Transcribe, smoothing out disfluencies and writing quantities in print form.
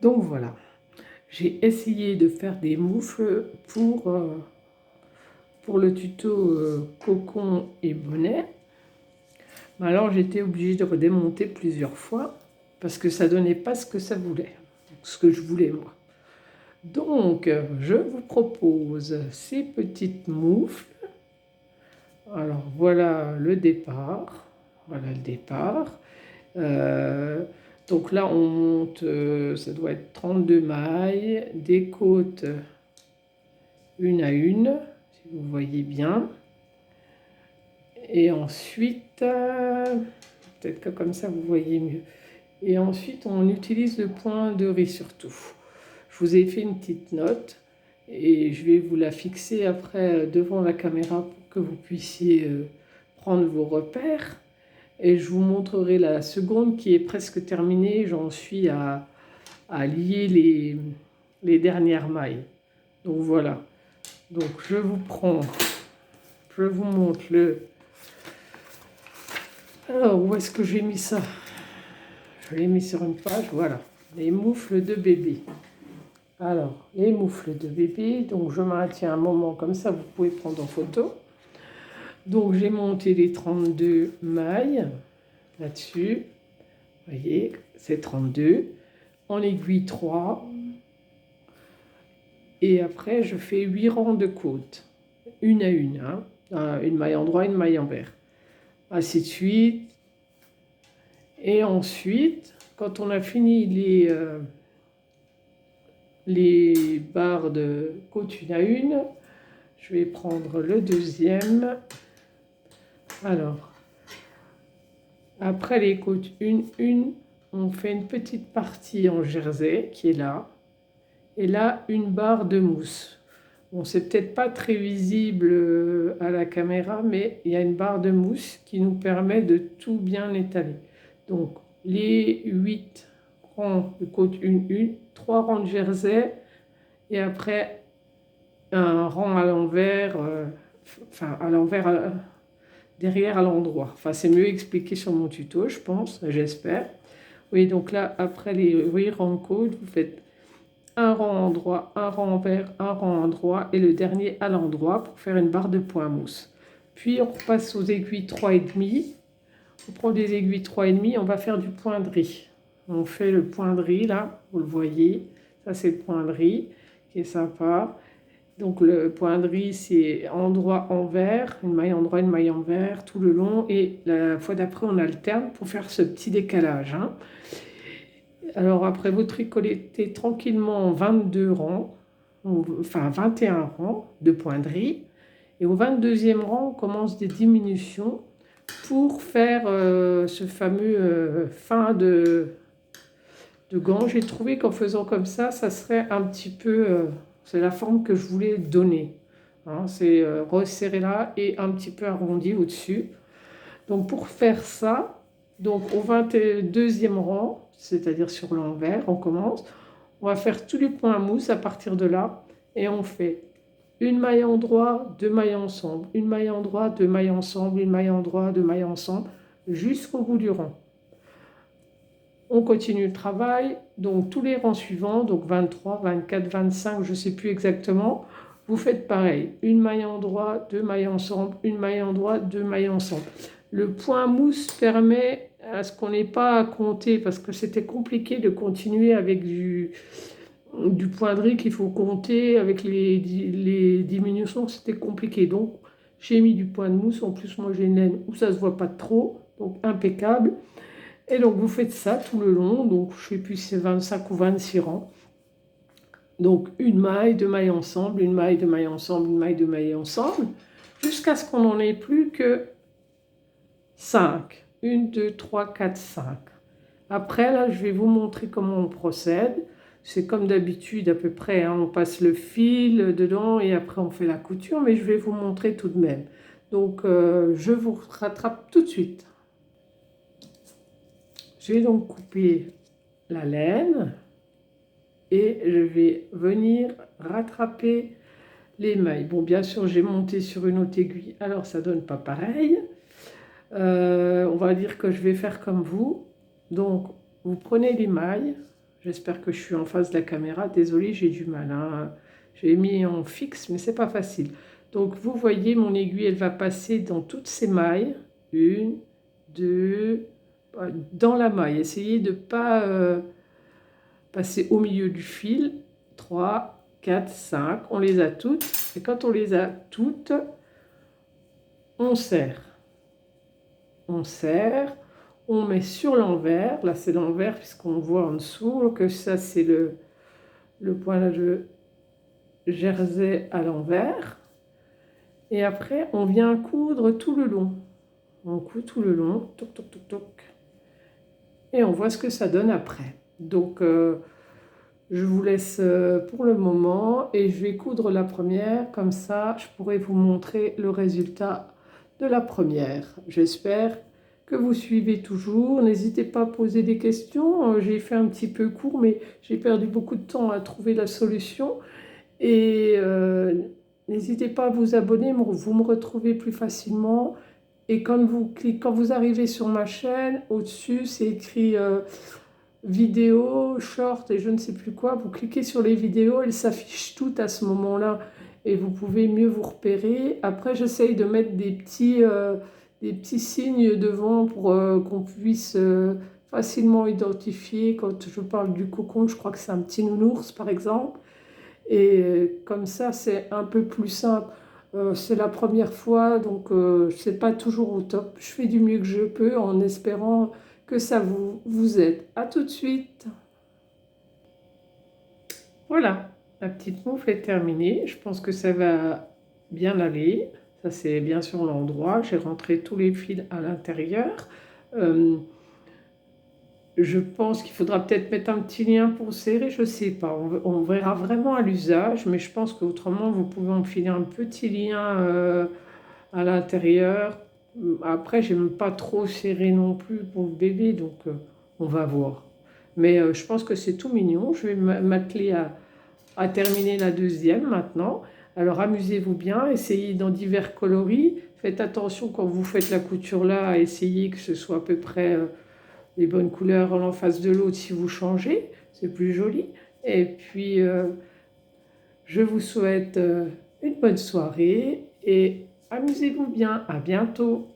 Donc voilà, j'ai essayé de faire des moufles pour le tuto cocon et bonnet. Mais alors j'étais obligée de redémonter plusieurs fois parce que ça donnait pas ce que ça voulait, ce que je voulais moi. Donc je vous propose ces petites moufles. Alors voilà le départ. Voilà le départ. Donc là on monte, ça doit être 32 mailles, des côtes une à une, si vous voyez bien. Et ensuite, peut-être que comme ça vous voyez mieux. Et ensuite on utilise le point de riz surtout. Je vous ai fait une petite note et je vais vous la fixer après devant la caméra pour que vous puissiez prendre vos repères. Et je vous montrerai la seconde qui est presque terminée. J'en suis à lier les dernières mailles. Donc voilà. Donc je vous montre le... Alors où est-ce que j'ai mis ça? Je l'ai mis sur une page, voilà. Les moufles de bébé. Alors, les moufles de bébé, donc je maintiens un moment comme ça, vous pouvez prendre en photo. Donc j'ai monté les 32 mailles là-dessus. Vous voyez, c'est 32. En aiguille 3. Et après, je fais 8 rangs de côtes. Une à une. Une maille en droit, une maille envers. Ainsi de suite. Et ensuite, quand on a fini les barres de côte une à une, je vais prendre le deuxième. Alors, après les côtes une, on fait une petite partie en jersey qui est là. Et là, une barre de mousse. Bon, c'est peut-être pas très visible à la caméra, mais il y a une barre de mousse qui nous permet de tout bien étaler. Donc, les 8 rangs de côte une, 3 rangs de jersey, et après un rang à l'envers, enfin à l'envers, derrière à l'endroit. Enfin, c'est mieux expliqué sur mon tuto, je pense, j'espère. Oui, donc là, après les 8 rangs de côte, vous faites un rang endroit, un rang envers, un rang endroit et le dernier à l'endroit pour faire une barre de point mousse. Puis on repasse aux aiguilles 3,5. On prend des aiguilles 3,5, on va faire du point de riz. On fait le point de riz là, vous le voyez. Ça c'est le point de riz qui est sympa. Donc le point de riz c'est endroit envers, une maille endroit, une maille envers tout le long. Et la fois d'après on alterne pour faire ce petit décalage. Alors après vous tricoltez tranquillement 22 rangs, enfin 21 rangs de point de riz. Et au 22e rang, on commence des diminutions pour faire ce fameux fin de gant. J'ai trouvé qu'en faisant comme ça serait un petit peu... c'est la forme que je voulais donner. C'est resserré là et un petit peu arrondi au-dessus. Donc pour faire ça, donc au 22e rang, c'est-à-dire sur l'envers, on commence. On va faire tous les points mousse à partir de là. Et on fait une maille en droit, deux mailles ensemble, une maille en droit, deux mailles ensemble, une maille en droit, deux mailles ensemble, jusqu'au bout du rang. On continue le travail, donc tous les rangs suivants, donc 23, 24, 25, je ne sais plus exactement, vous faites pareil. Une maille en droit, deux mailles ensemble, une maille en droit, deux mailles ensemble. Le point mousse permet à ce qu'on n'ait pas à compter, parce que c'était compliqué de continuer avec du point de riz qu'il faut compter, avec les diminutions, c'était compliqué. Donc j'ai mis du point de mousse, en plus moi j'ai une laine où ça ne se voit pas trop, donc impeccable. Et donc vous faites ça tout le long, donc je ne sais plus si c'est 25 ou 26 rangs. Donc une maille, deux mailles ensemble, une maille, deux mailles ensemble, une maille, deux mailles ensemble, jusqu'à ce qu'on n'en ait plus que 5. 1, 2, 3, 4, 5. Après là, je vais vous montrer comment on procède. C'est comme d'habitude à peu près, on passe le fil dedans et après on fait la couture, mais je vais vous montrer tout de même. Donc je vous rattrape tout de suite. J'ai donc coupé la laine et je vais venir rattraper les mailles. Bon, bien sûr, j'ai monté sur une autre aiguille, alors ça donne pas pareil. On va dire que je vais faire comme vous. Donc, vous prenez les mailles, J'espère que je suis en face de la caméra. Désolée, j'ai du mal, hein. J'ai mis en fixe, mais c'est pas facile. Donc vous voyez, mon aiguille, elle va passer dans toutes ces mailles. Une, deux, dans la maille. Essayez de ne pas passer au milieu du fil. 3, 4, 5. On les a toutes. Et quand on les a toutes, on serre. On serre. On met sur l'envers. Là, c'est l'envers puisqu'on voit en dessous que ça, c'est le point de jersey à l'envers. Et après, on vient coudre tout le long. On coud tout le long. Toc, toc, toc, toc. Et on voit ce que ça donne après. Donc, je vous laisse pour le moment et je vais coudre la première. Comme ça, je pourrai vous montrer le résultat de la première. J'espère que vous suivez toujours. N'hésitez pas à poser des questions. J'ai fait un petit peu court, mais j'ai perdu beaucoup de temps à trouver la solution. Et n'hésitez pas à vous abonner, vous me retrouvez plus facilement. Et quand vous arrivez sur ma chaîne, au-dessus, c'est écrit vidéo, short et je ne sais plus quoi. Vous cliquez sur les vidéos, elles s'affichent toutes à ce moment-là et vous pouvez mieux vous repérer. Après, j'essaye de mettre des petits signes devant pour qu'on puisse facilement identifier. Quand je parle du cocon, je crois que c'est un petit nounours, par exemple. Et comme ça, c'est un peu plus simple. C'est la première fois, donc c'est pas toujours au top. Je fais du mieux que je peux en espérant que ça vous aide. À tout de suite. Voilà, la petite moufle est terminée. Je pense que ça va bien aller. Ça, c'est bien sûr l'endroit. J'ai rentré tous les fils à l'intérieur. Je pense qu'il faudra peut-être mettre un petit lien pour serrer, je ne sais pas. On verra vraiment à l'usage, mais je pense qu'autrement, vous pouvez enfiler un petit lien à l'intérieur. Après, j'aime pas trop serrer non plus pour le bébé, donc on va voir. Mais je pense que c'est tout mignon. Je vais m'atteler à terminer la deuxième maintenant. Alors amusez-vous bien, essayez dans divers coloris. Faites attention quand vous faites la couture là, à essayer que ce soit à peu près les bonnes couleurs en face de l'autre si vous changez. C'est plus joli. Et puis, je vous souhaite une bonne soirée et amusez-vous bien. À bientôt.